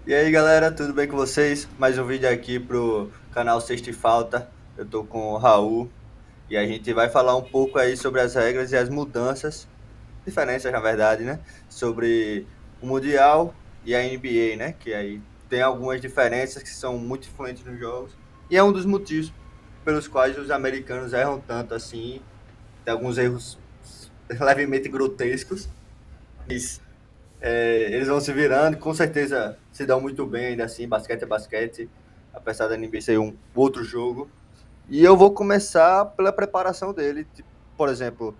E aí galera, tudo bem com vocês? Mais um vídeo aqui pro canal Sexta e Falta. Eu tô com o Raul e a gente vai falar um pouco aí sobre as regras e as mudanças, diferenças na verdade, né? Sobre o Mundial e a NBA, né? Que aí tem algumas diferenças que são muito influentes nos jogos e é um dos motivos pelos quais os americanos erram tanto assim. Tem alguns erros levemente grotescos. Eles vão se virando, com certeza se dão muito bem ainda assim, basquete é basquete, apesar da NBA ser um outro jogo. E eu vou começar pela preparação dele, tipo, por exemplo,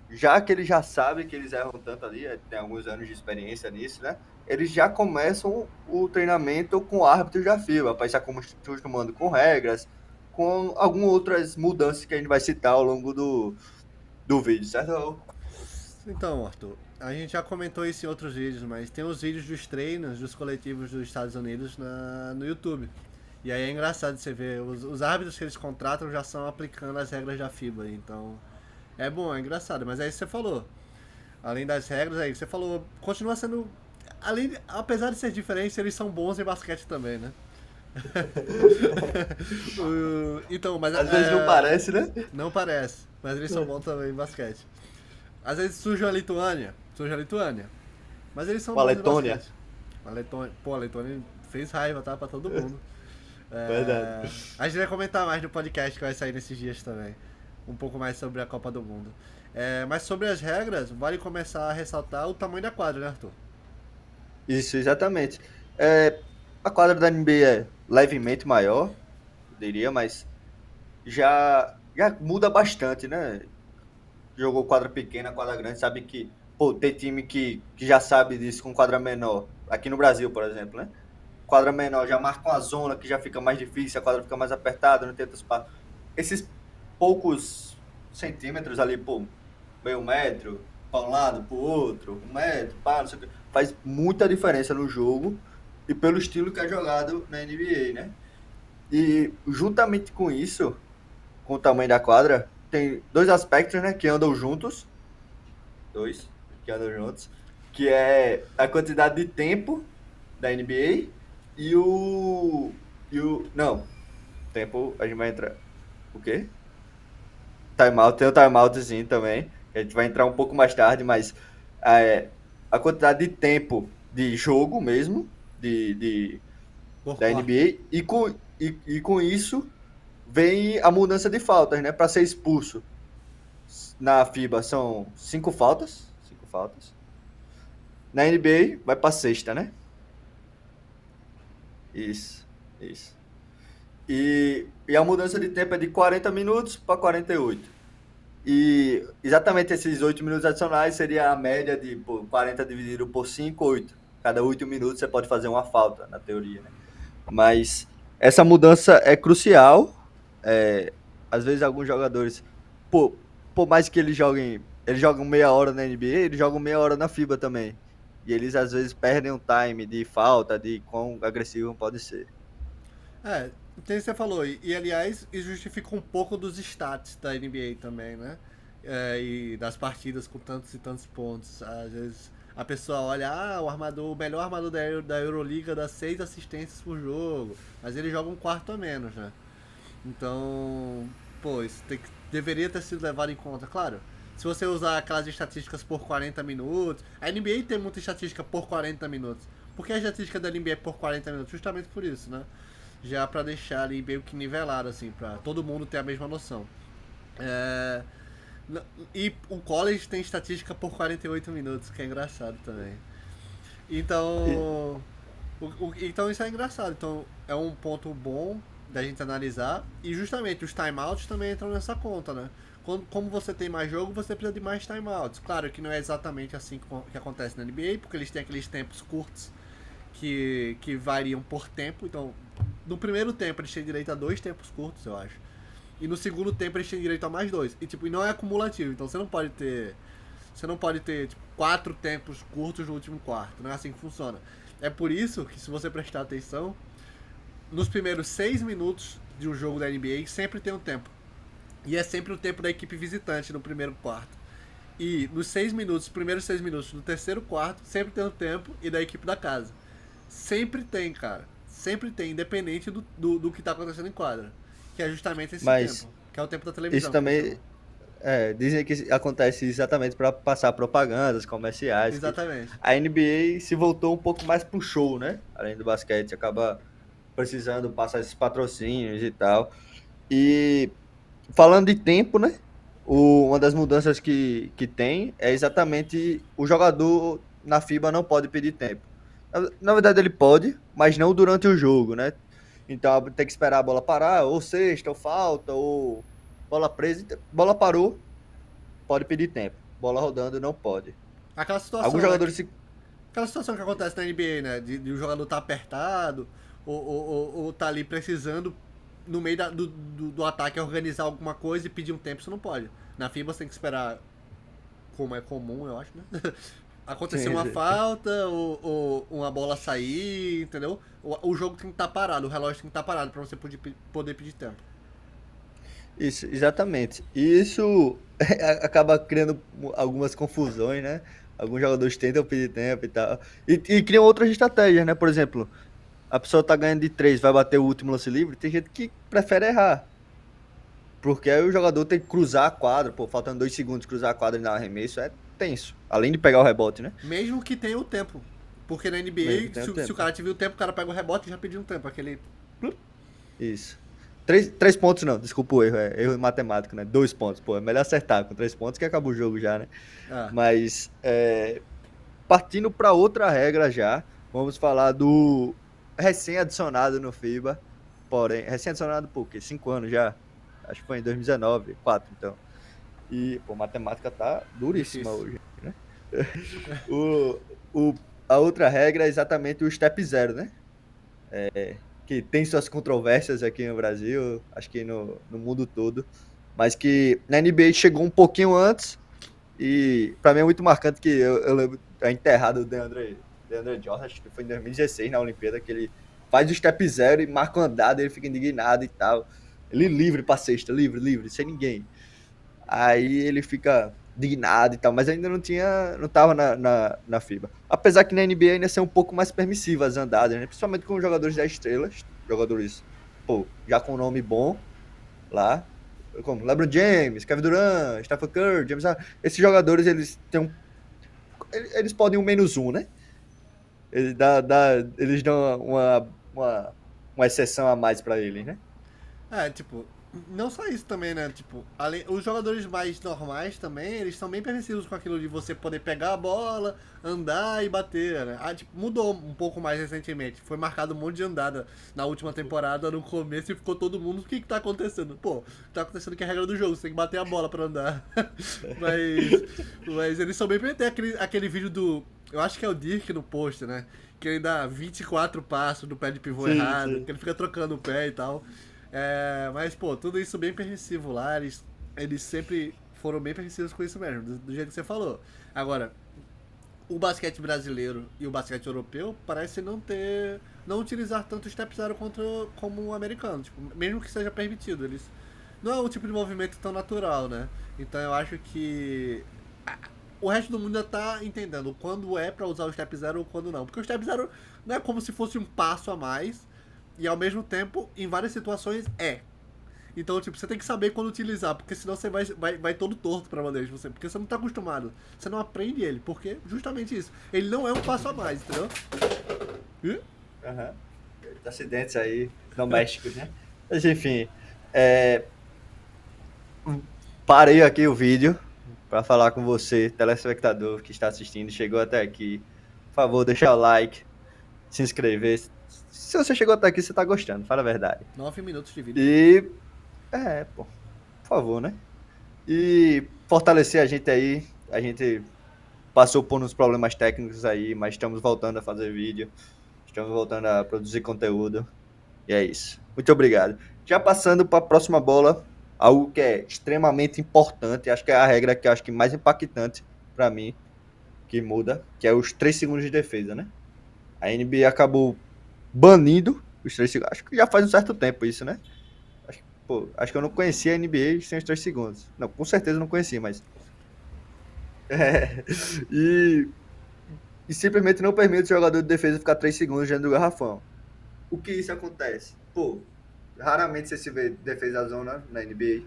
já que ele já sabe que eles erram tanto ali, tem alguns anos de experiência nisso, né? Eles já começam o treinamento com árbitros da FIBA, para estar acostumando com regras, com algumas outras mudanças que a gente vai citar ao longo do vídeo, certo? Então, Arthur, a gente já comentou isso em outros vídeos, mas tem os vídeos dos treinos dos coletivos dos Estados Unidos no YouTube. E aí é engraçado você ver, os árbitros que eles contratam já são aplicando as regras da FIBA, então é bom, é engraçado. Mas é isso que você falou, além das regras, aí você falou, continua sendo, apesar de ser diferente, eles são bons em basquete também, né? Então, mas Às vezes não parece, né? não parece, mas eles são bons também em basquete. Às vezes surge a Lituânia, mas eles são Com a bons em Letônia. basquete. A Letônia fez raiva, tá? Pra todo mundo. Verdade. A gente vai comentar mais no podcast que vai sair nesses dias também. Um pouco mais sobre a Copa do Mundo. Mas sobre as regras, vale começar a ressaltar o tamanho da quadra, né, Arthur? Isso, exatamente. A quadra da NBA é levemente maior, eu diria, mas já muda bastante, né? Jogou quadra pequena, quadra grande, sabe que, pô, tem time que já sabe disso com quadra menor. Aqui no Brasil, por exemplo, né? Quadra menor já marca uma zona que já fica mais difícil, a quadra fica mais apertada, não tem tanto espaço. Esses poucos centímetros ali, pô, meio metro, para um lado, para o outro, 1 metro, pá, não sei o quê, faz muita diferença no jogo e pelo estilo que é jogado na NBA, né? E juntamente com isso, com o tamanho da quadra, tem dois aspectos, né, que andam juntos, dois que andam juntos, que é a quantidade de tempo da NBA não, tempo a gente vai entrar, o quê? Timeout, tem o timeoutzinho também, que a gente vai entrar um pouco mais tarde, mas é, a quantidade de tempo de jogo mesmo, de, Por da quarto. NBA, e com isso vem a mudança de faltas, né? Para ser expulso na FIBA são 5 faltas, 5 faltas. Na NBA vai para sexta, né? Isso, isso. E a mudança de tempo é de 40 minutos para 48. E exatamente esses 8 minutos adicionais seria a média de 40 dividido por 5 8. Cada 8 minutos você pode fazer uma falta, na teoria, né? Mas essa mudança é crucial. É, às vezes alguns jogadores, por mais que eles jogam meia hora na NBA, eles jogam meia hora na FIBA também. E eles às vezes perdem o time de falta, de quão agressivo pode ser. Tem que você falou, aliás, isso justifica um pouco dos stats da NBA também, né? E das partidas com tantos e tantos pontos. Às vezes a pessoa olha, o melhor armador da Euroliga dá 6 assistências por jogo, mas ele joga um quarto a menos, né? Então, pô, deveria ter sido levado em conta. Claro, se você usar aquelas estatísticas por 40 minutos, a NBA tem muita estatística por 40 minutos. Por que a estatística da NBA é por 40 minutos? Justamente por isso, né? Já pra deixar ali meio que nivelado, assim, pra todo mundo ter a mesma noção. É, e o college tem estatística por 48 minutos, que é engraçado também. E, Então, então isso é engraçado. Então é um ponto bom da gente analisar. E justamente os timeouts também entram nessa conta, né? Como você tem mais jogo, você precisa de mais timeouts. Claro que não é exatamente assim que acontece na NBA, porque eles têm aqueles tempos curtos que variam por tempo. Então, no primeiro tempo eles têm direito a 2 tempos curtos, eu acho. E no segundo tempo eles têm direito a mais 2. E não é acumulativo. Então você não pode ter. Você não pode ter 4 tempos curtos no último quarto. Não é assim que funciona. É por isso que, se você prestar atenção, nos primeiros 6 minutos de um jogo da NBA sempre tem um tempo. E é sempre o tempo da equipe visitante no primeiro quarto. E nos 6 minutos, primeiros 6 minutos do terceiro quarto, sempre tem um tempo e da equipe da casa. Sempre tem, cara. Sempre tem, independente do que tá acontecendo em quadra. Que é justamente esse Mas tempo. Que é o tempo da isso televisão, que eles também, chamam. dizem que acontece exatamente para passar propagandas comerciais, que Exatamente. a NBA se voltou um pouco mais pro show, né? Além do basquete, acaba precisando passar esses patrocínios e tal. E falando de tempo, né? Uma das mudanças que tem é exatamente o jogador na FIBA não pode pedir tempo. Na verdade, ele pode, mas não durante o jogo, né? Então tem que esperar a bola parar, ou sexta, ou falta, ou bola presa. Bola parou, pode pedir tempo. Bola rodando, não pode. Aquela Alguns situação, né? jogadores se. Aquela situação que acontece na NBA, né? De o jogador tá apertado, ou tá ali precisando, no meio do ataque, organizar alguma coisa e pedir um tempo, isso não pode. Na FIBA você tem que esperar, como é comum, eu acho, né? Acontecer Sim, uma sim. falta, ou uma bola sair, entendeu? O jogo tem que estar parado, o relógio tem que estar parado pra você poder pedir tempo. Isso, exatamente. E isso acaba criando algumas confusões, né? Alguns jogadores tentam pedir tempo e tal. E criam outras estratégias, né? Por exemplo, a pessoa tá ganhando de 3, vai bater o último lance livre. Tem gente que prefere errar. Porque aí o jogador tem que cruzar a quadra, pô, faltando 2 segundos, cruzar a quadra e dar um arremesso é tenso. Além de pegar o rebote, né? Mesmo que tenha o tempo. Porque na Mesmo que NBA, tenha o se o tempo. cara tiver o tempo, o cara pega o rebote e já pediu um tempo. Aquele. Isso. Três pontos não, desculpa o erro, é erro matemático, né? 2 pontos, pô, é melhor acertar com 3 pontos que acaba o jogo já, né? Ah, Mas partindo para outra regra já, vamos falar do recém-adicionado no FIBA, porém, recém-adicionado por quê? 5 anos já, acho que foi em 2019, 4 então. E, pô, matemática tá duríssima difícil. hoje, né? O, a outra regra é exatamente o step zero, né? Que tem suas controvérsias aqui no Brasil, acho que no mundo todo, mas que na NBA chegou um pouquinho antes e para mim é muito marcante que eu lembro a enterrada do DeAndre Jordan, acho que foi em 2016 na Olimpíada, que ele faz o step zero e marca uma andada, ele fica indignado e tal. Ele livre pra sexta, livre, sem ninguém. Aí ele fica indignado e tal, mas ainda não tava na FIBA. Apesar que na NBA ainda ser um pouco mais permissiva as andadas, né? Principalmente com os jogadores da estrelas, jogadores, pô, já com nome bom lá, como LeBron James, Kevin Durant, Stephen Curry, James Harden. Esses jogadores, eles podem um menos um, né? Eles dão uma exceção a mais pra eles, né? É, tipo, não só isso também, né? Tipo, os jogadores mais normais também, eles são bem permissivos com aquilo de você poder pegar a bola, andar e bater, né? Ah, tipo, mudou um pouco mais recentemente. Foi marcado um monte de andada na última temporada, no começo, e ficou todo mundo, o que que tá acontecendo? Pô, tá acontecendo que é a regra do jogo, você tem que bater a bola pra andar. mas, mas eles são bem... Tem aquele vídeo do... Eu acho que é o Dirk no post, né? Que ele dá 24 passos do pé de pivô Sim, errado, sim. que ele fica trocando o pé e tal. Mas, pô, tudo isso bem permissivo lá, eles sempre foram bem permissivos com isso mesmo, do jeito que você falou. Agora, o basquete brasileiro e o basquete europeu parece não utilizar tanto o step zero como o americano, tipo, mesmo que seja permitido, eles não é um tipo de movimento tão natural, né? Então eu acho que o resto do mundo já tá entendendo quando é pra usar o step zero ou quando não, porque o step zero não é como se fosse um passo a mais e ao mesmo tempo, em várias situações, é. Então, tipo, você tem que saber quando utilizar, porque senão você vai todo torto pra bandeja, porque você não tá acostumado. Você não aprende ele, porque justamente isso. Ele não é um passo a mais, entendeu? Ih? Aham. Acidentes aí domésticos, né? Mas enfim, é, parei aqui o vídeo para falar com você, telespectador que está assistindo, chegou até aqui. Por favor, deixa o like, se inscrever. Se você chegou até aqui, você está gostando, fala a verdade. 9 minutos de vídeo. E, pô, por favor, né? E fortalecer a gente aí. A gente passou por uns problemas técnicos aí, mas estamos voltando a fazer vídeo. Estamos voltando a produzir conteúdo. E é isso. Muito obrigado. Já passando para a próxima bola, algo que é extremamente importante, acho que é a regra que eu acho que mais impactante para mim, que muda, que é os 3 segundos de defesa, né? A NBA acabou banindo os 3 segundos. Acho que já faz um certo tempo isso, né? Acho que eu não conhecia a NBA sem os 3 segundos. Não, com certeza não conhecia, mas. É, e e simplesmente não permite o jogador de defesa ficar 3 segundos dentro do garrafão. O que isso acontece? Pô, raramente você se vê defesa zona na NBA.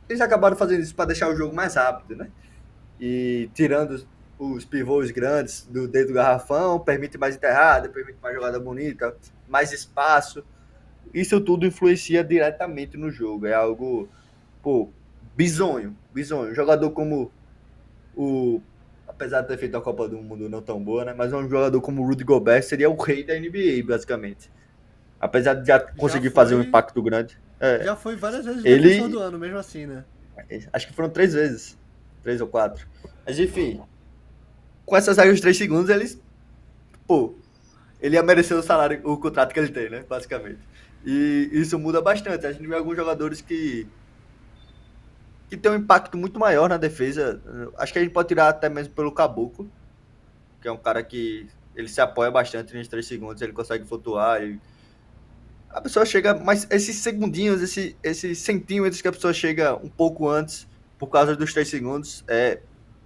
Eles acabaram fazendo isso para deixar o jogo mais rápido, né? E tirando os pivôs grandes do dentro do garrafão, permite mais enterrada, permite mais jogada bonita, mais espaço. Isso tudo influencia diretamente no jogo. É algo, pô, bizonho, bizonho. Um jogador como o. Apesar de ter feito a Copa do Mundo não tão boa, né? Mas um jogador como o Rudy Gobert seria o rei da NBA, basicamente. Apesar de já Já conseguir fazer um foi, impacto grande. É, já foi várias vezes defensor do ele. ano, mesmo assim, né? Acho que foram 3 vezes. 3 ou 4. Mas enfim, com essas regras de 3 segundos, eles. Pô, ele ia merecer o salário, o contrato que ele tem, né? Basicamente. E isso muda bastante. A gente vê alguns jogadores que tem um impacto muito maior na defesa. Acho que a gente pode tirar até mesmo pelo Caboclo, que é um cara que ele se apoia bastante nos 3 segundos, ele consegue flutuar. A pessoa chega, mas esses segundinhos, esses centímetros que a pessoa chega um pouco antes, por causa dos 3 segundos, é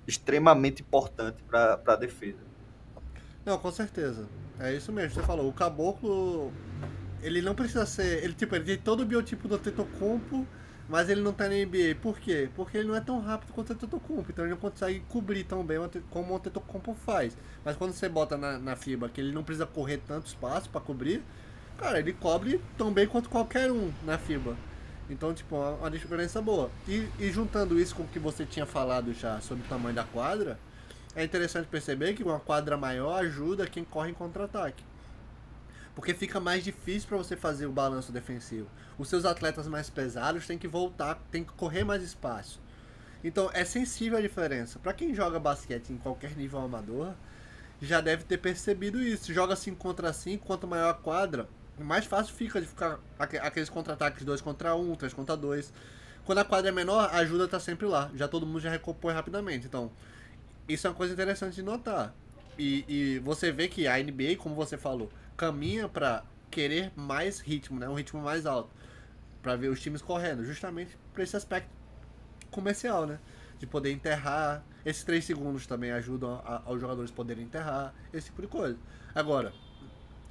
extremamente importante para a defesa. Não, com certeza. É isso mesmo, você falou. O Caboclo, ele não precisa ser. Ele tem todo o biotipo do Tetocumpo, mas ele não tá na NBA. Por quê? Porque ele não é tão rápido quanto o Tetocumpo, então ele não consegue cobrir tão bem como o Tetocumpo faz. Mas quando você bota na FIBA que ele não precisa correr tanto espaço para cobrir, cara, ele cobre tão bem quanto qualquer um na FIBA. Então, tipo, é uma diferença boa. E juntando isso com o que você tinha falado já sobre o tamanho da quadra, é interessante perceber que uma quadra maior ajuda quem corre em contra-ataque. Porque fica mais difícil para você fazer o balanço defensivo. Os seus atletas mais pesados têm que voltar, têm que correr mais espaço. Então é sensível a diferença. Para quem joga basquete em qualquer nível amador, já deve ter percebido isso. Joga 5 contra 5, quanto maior a quadra, mais fácil fica de ficar aqueles contra-ataques 2 contra 1, 3 contra 2. Quando a quadra é menor, a ajuda tá sempre lá. Já todo mundo já recompõe rapidamente. Então, isso é uma coisa interessante de notar. E você vê que a NBA, como você falou, caminha para querer mais ritmo, né? Um ritmo mais alto. Para ver os times correndo, justamente para esse aspecto comercial, né? De poder enterrar. Esses 3 segundos também ajudam aos jogadores poderem enterrar, esse tipo de coisa. Agora,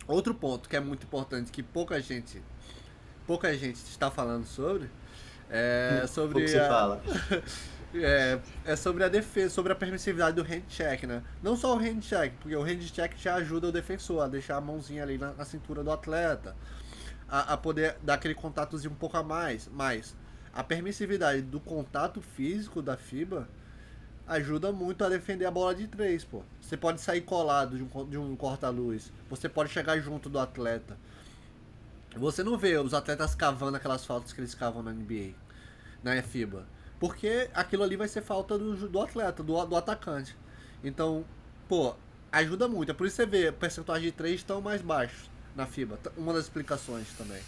outro ponto que é muito importante, que pouca gente está falando sobre, é Pouco sobre se a, fala. é sobre a defesa, sobre a permissividade do hand check, né? Não só o hand check, porque o hand check já ajuda o defensor a deixar a mãozinha ali na cintura do atleta, a poder dar aquele contatozinho um pouco a mais, mas a permissividade do contato físico da FIBA ajuda muito a defender a bola de três, pô. Você pode sair colado de um corta-luz, você pode chegar junto do atleta. Você não vê os atletas cavando aquelas faltas que eles cavam na NBA, na FIBA. Porque aquilo ali vai ser falta do atleta, do atacante. Então, pô, ajuda muito. É por isso que você vê percentuais de 3 estão mais baixos na FIBA. Uma das explicações também.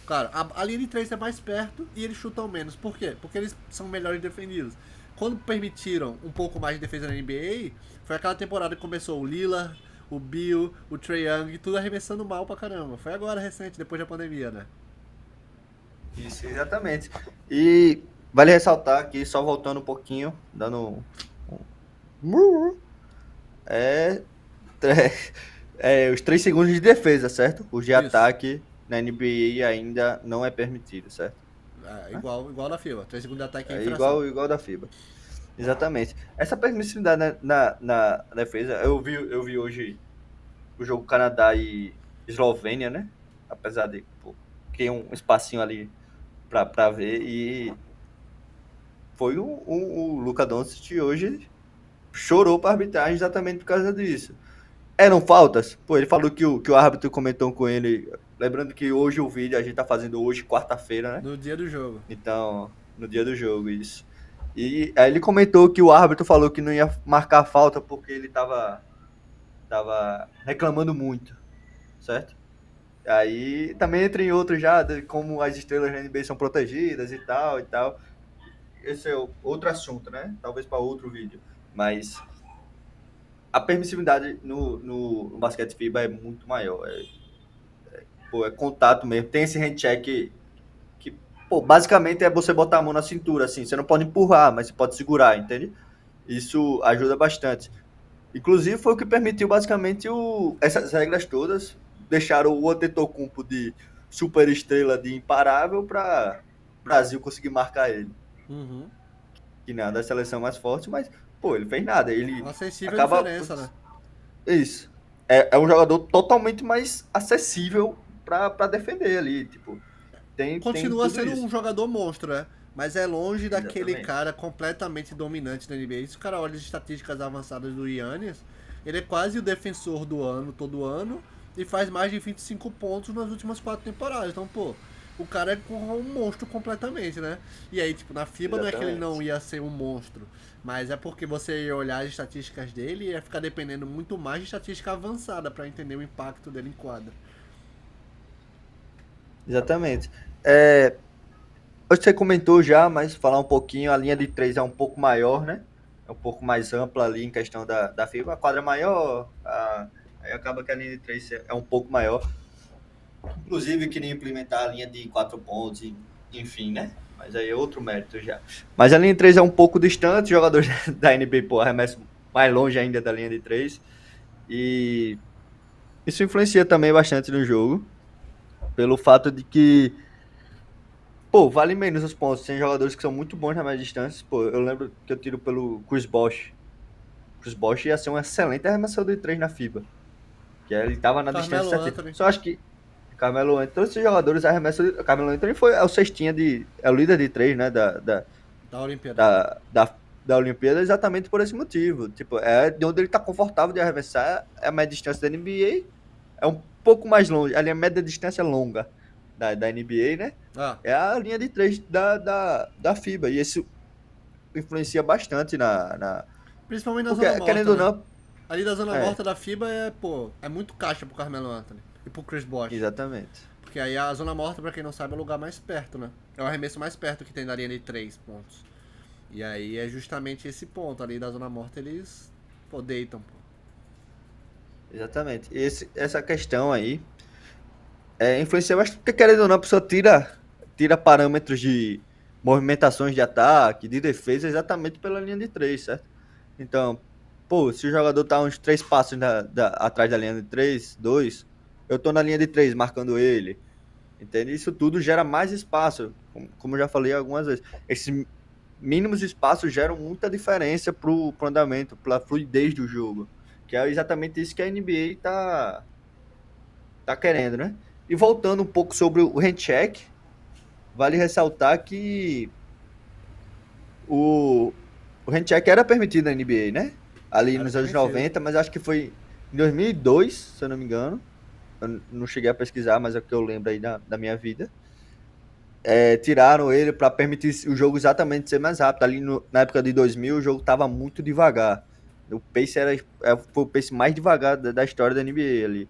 Claro, a linha de 3 é mais perto e eles chutam menos. Por quê? Porque eles são melhores defendidos. Quando permitiram um pouco mais de defesa na NBA, foi aquela temporada que começou o Lillard, o Bill, o Trae Young, tudo arremessando mal pra caramba. Foi agora recente, depois da pandemia, né? Isso, exatamente. E vale ressaltar aqui, só voltando um pouquinho, dando é, os 3 segundos de defesa, certo? Os de Isso. ataque na NBA ainda não é permitido, certo? É, igual na FIBA. 3 segundos de ataque é É infração. igual da FIBA. Exatamente. Essa permissividade na defesa, eu vi hoje o jogo Canadá e Eslovênia, né? Apesar de, pô, ter um espacinho ali pra ver. E foi o Luka Doncic hoje chorou pra arbitragem exatamente por causa disso. Eram faltas? Pô, ele falou que o árbitro comentou com ele. Lembrando que hoje o vídeo a gente tá fazendo hoje, quarta-feira, né? No dia do jogo. Então, no dia do jogo, isso. E aí ele comentou que o árbitro falou que não ia marcar falta porque ele tava reclamando muito, certo? Aí também entra em outros já, como as estrelas da NBA são protegidas e tal e tal. Esse é outro assunto, né? Talvez para outro vídeo. Mas a permissividade no basquete FIBA é muito maior. Pô, é contato mesmo. Tem esse hand check que, pô, basicamente é você botar a mão na cintura, assim. Você não pode empurrar, mas você pode segurar, entende? Isso ajuda bastante. Inclusive foi o que permitiu basicamente essas regras todas, deixaram o Antetokounmpo de super estrela de imparável para Brasil conseguir marcar ele. Uhum. Que não é da seleção mais forte, mas pô, ele fez nada, ele Uma sensível acaba diferença, né? isso. É um jogador totalmente mais acessível para defender ali, tipo, tem Continua tudo sendo um isso. jogador monstro, né? Mas é longe daquele Exatamente. cara completamente dominante da NBA. Se o cara olha as estatísticas avançadas do Yannis, ele é quase o defensor do ano, todo ano, e faz mais de 25 pontos nas últimas 4 temporadas. Então, pô, o cara é um monstro completamente, né? E aí, tipo, na FIBA não é que ele não Exatamente. ia ser um monstro, mas é porque você ia olhar as estatísticas dele e ia ficar dependendo muito mais de estatística avançada pra entender o impacto dele em quadra. Exatamente. É, você comentou já, mas falar um pouquinho, a linha de três é um pouco maior, né? É um pouco mais ampla ali em questão da FIBA. A quadra é maior, aí acaba que a linha de três é um pouco maior. Inclusive, queria implementar a linha de 4 pontos, enfim, né? Mas aí é outro mérito já. Mas a linha de 3 é um pouco distante, os jogadores da NBA, pô, arremessam mais longe ainda da linha de 3. E isso influencia também bastante no jogo, pelo fato de que, pô, vale menos os pontos. Tem jogadores que são muito bons na média distância. Pô, eu lembro que eu tiro pelo Chris Bosh. Chris Bosh ia ser um excelente arremessador de 3 na FIBA. Que ele tava na distância Carmelo certinha. Anthony, Só acho que Carmelo Anthony, todos esses jogadores arremessam. Carmelo Anthony foi é o cestinha de. É o líder de três, né? da Olimpíada. Da Olimpíada, exatamente por esse motivo. Tipo, é de onde ele tá confortável de arremessar. É a média distância da NBA. É um pouco mais longe. Ali a média distância longa da NBA, né? Ah, É a linha de três da FIBA. E isso influencia bastante principalmente na porque, zona morta, querendo ou né? não. Ali da zona É, morta da FIBA é, pô, é muito caixa pro Carmelo Anthony e pro Chris Bosh. exatamente. Porque aí a zona morta, pra quem não sabe, é o lugar mais perto, né? É o arremesso mais perto que tem da linha de 3 pontos. E aí é justamente esse ponto. Ali da zona morta eles, pô, deitam, pô. Exatamente. Essa questão aí influencia bastante, porque querendo ou não, a pessoa tira parâmetros de movimentações de ataque, de defesa, exatamente pela linha de três, certo? Então, pô, se o jogador tá uns 3 passos atrás da linha de três, dois, eu tô na linha de três marcando ele, entende? Isso tudo gera mais espaço, como eu já falei algumas vezes. Esses mínimos espaços geram muita diferença pro andamento, pra fluidez do jogo, que é exatamente isso que a NBA tá querendo, né? E voltando um pouco sobre o handcheck, vale ressaltar que o, o handcheck era permitido na NBA, né? Ali Era nos anos permitido. 90, mas acho que foi em 2002, se eu não me engano. Eu não cheguei a pesquisar, mas é o que eu lembro aí da minha vida. Tiraram ele para permitir o jogo exatamente ser mais rápido. Ali na época de 2000, o jogo estava muito devagar. O pace foi o pace mais devagar da história da NBA ali.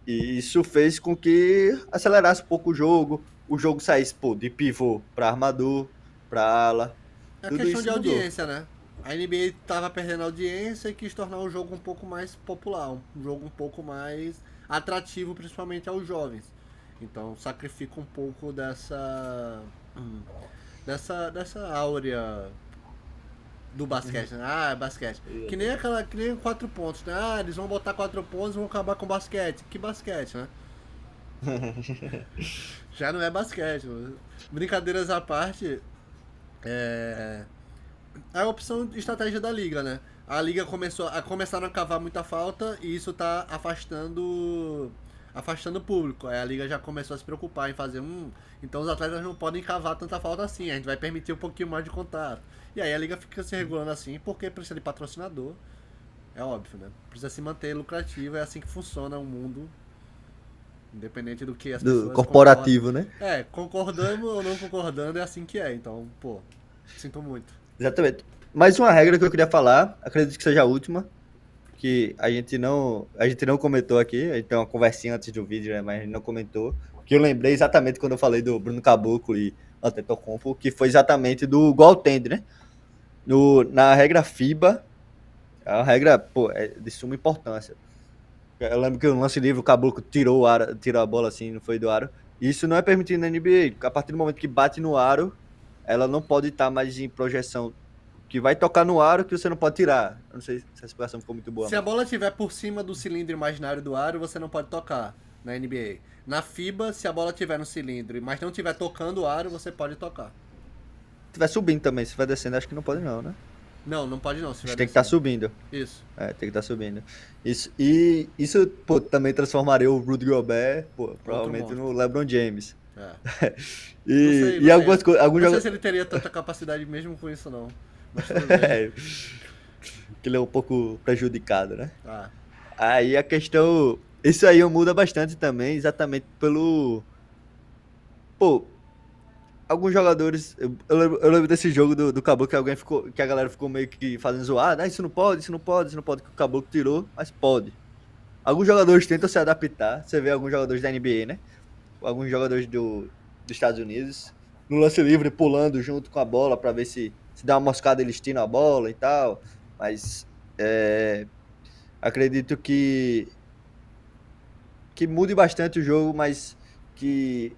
E isso fez com que acelerasse um pouco o jogo saísse, pô, de pivô para armador, para ala, É tudo questão de isso mudou. audiência, né? A NBA tava perdendo audiência e quis tornar o jogo um pouco mais popular, um jogo um pouco mais atrativo, principalmente aos jovens. Então sacrifica um pouco dessa áurea do basquete, né? Ah, é basquete. Que nem 4 pontos, né? Ah, eles vão botar 4 pontos e vão acabar com basquete. Que basquete, né? Já não é basquete. Brincadeiras à parte, é a opção de estratégia da liga, né? A liga começaram a cavar muita falta e isso tá afastando o público. Aí a liga já começou a se preocupar em fazer então os atletas não podem cavar tanta falta assim, a gente vai permitir um pouquinho mais de contato. E aí a liga fica se regulando assim porque precisa de patrocinador. É óbvio, né? Precisa se manter lucrativo, é assim que funciona o mundo, independente do que as Do pessoas concordam. corporativo, né? É, concordando ou não concordando, é assim que é. Então, pô, sinto muito. Exatamente. Mais uma regra que eu queria falar, acredito que seja a última, que a gente não comentou aqui, a gente tem uma conversinha antes do vídeo, né, mas a gente não comentou, que eu lembrei exatamente quando eu falei do Bruno Caboclo e Antetokounmpo, que foi exatamente do goaltend, né? Na regra FIBA, a regra, pô, é de suma importância. Eu lembro que no lance livre o Caboclo tirou a bola assim, não foi do aro. Isso não é permitido na NBA. A partir do momento que bate no aro, ela não pode estar mais em projeção que vai tocar no aro que você não pode tirar. Eu não sei se a explicação ficou muito boa. Se a bola estiver por cima do cilindro imaginário do aro, você não pode tocar na NBA. Na FIBA, se a bola estiver no cilindro, mas não estiver tocando o aro, você pode tocar. Se estiver subindo também, se estiver descendo, acho que não pode não, né? Não, não pode não. Se Acho tiver que tem que estar descendo. subindo. Isso. É, tem que estar subindo. Isso, pô, também transformaria o Rudy Gobert, pô, provavelmente monstro. no LeBron James. É. Não E, sei, e algumas coisas, alguns não sei jogadores... se ele teria tanta capacidade mesmo com isso, não. Mas tudo bem. que ele é um pouco prejudicado, né? Ah, Aí a questão... Isso aí muda bastante também, exatamente pelo... Pô, alguns jogadores... Eu lembro desse jogo do Caboclo que alguém ficou... Que a galera ficou meio que fazendo zoada. Ah, isso não pode, isso não pode, isso não pode. Que o Caboclo tirou, mas pode. Alguns jogadores tentam se adaptar. Você vê alguns jogadores da NBA, né? Alguns jogadores dos Estados Unidos. No lance livre, pulando junto com a bola pra ver se dá uma moscada eles tiram a bola e tal. Mas... acredito que mude bastante o jogo, mas que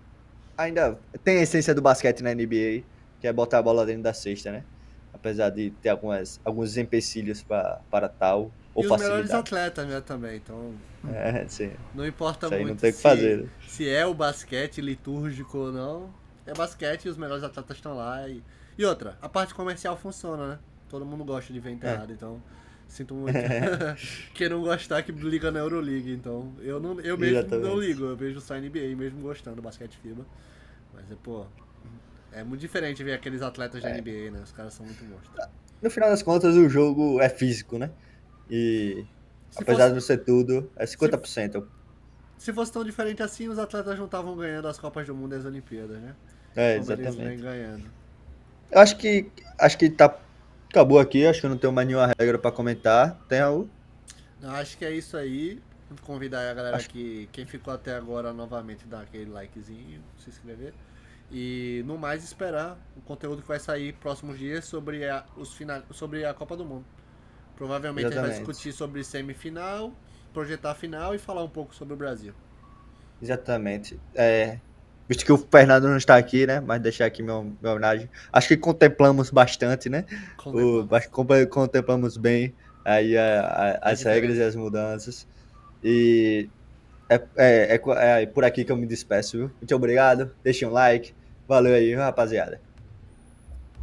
ainda tem a essência do basquete na NBA, que é botar a bola dentro da cesta, né? Apesar de ter alguns empecilhos para tal, ou e os melhores facilidade. atletas, né, também. Então, É, sim. não importa Isso aí não muito tem o que fazer. se é o basquete litúrgico ou não. É basquete e os melhores atletas estão lá. E outra, a parte comercial funciona, né? Todo mundo gosta de ver enterrado, então sinto muito. Quem não gostar que liga na Euroleague, então. Eu mesmo não Exatamente. ligo, eu vejo só NBA mesmo gostando do basquete FIBA. Mas pô, é muito diferente ver aqueles atletas da NBA, né? Os caras são muito monstros. No final das contas, o jogo é físico, né? E Se apesar fosse, de não ser tudo, é se, 50%. se fosse tão diferente assim, os atletas não estavam ganhando as Copas do Mundo e as Olimpíadas, né? É, Como eles vêm exatamente. ganhando. Eu acho que acabou aqui, acho que eu não tenho mais nenhuma regra para comentar. Tem algo? Eu acho que é isso aí. Vou convidar a galera Acho que quem ficou até agora novamente dar aquele likezinho, se inscrever. E no mais esperar o conteúdo que vai sair próximos dias sobre sobre a Copa do Mundo. Provavelmente a gente vai exatamente. discutir sobre semifinal, projetar a final e falar um pouco sobre o Brasil. Exatamente. Visto que o Fernando não está aqui, né? Mas deixar aqui minha homenagem. Acho que contemplamos bastante, né? Contemplamos. Contemplamos bem aí As as regras e diferenças. as mudanças. E é por aqui que eu me despeço, viu? Muito obrigado. Deixem um like. Valeu aí, rapaziada.